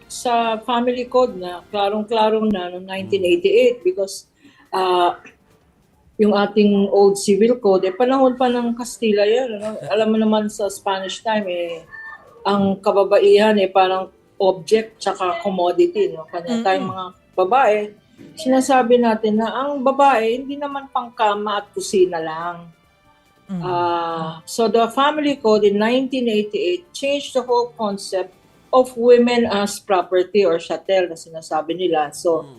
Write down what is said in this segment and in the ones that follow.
sa family code na klarong-klarong na noong 1988 because yung ating old civil code, panahon pa ng Kastila yan. Ano? Alam mo naman sa Spanish time, ang kababaihan parang object tsaka commodity. No? Kanya tayong mga babae, sinasabi natin na ang babae hindi naman pangkama at kusina lang. So the family code in 1988 changed the whole concept of women as property or chattel na sinasabi nila. So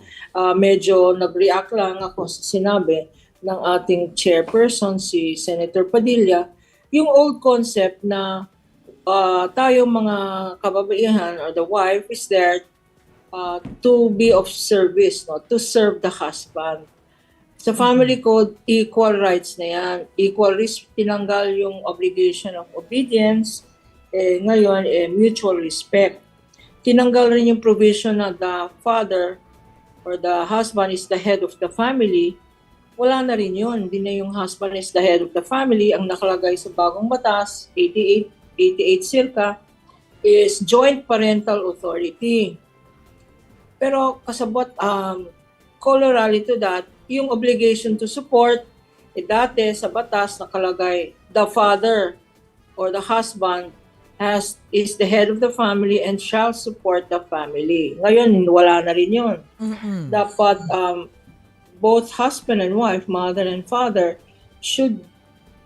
medyo nag-react lang ako sa sinabi ng ating chairperson, si Senator Padilla, yung old concept na tayo mga kababaihan or the wife is there to be of service, no? To serve the husband. Sa family code, equal rights na yan. Equal risk, tinanggal yung obligation of obedience. Ngayon, mutual respect. Tinanggal rin yung provision na the father or the husband is the head of the family. Wala na rin yun. Hindi na yung husband is the head of the family. Ang nakalagay sa bagong batas, 88 circa, is joint parental authority. Pero kasabot, corollary to that, yung obligation to support, dati sa batas nakalagay, the father or the husband is the head of the family and shall support the family. Ngayon, wala na rin yun. Dapat both husband and wife, mother and father, should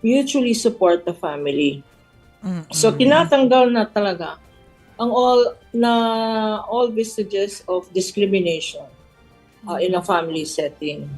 mutually support the family. So tinatanggal na talaga ang all vestiges of discrimination in a family setting.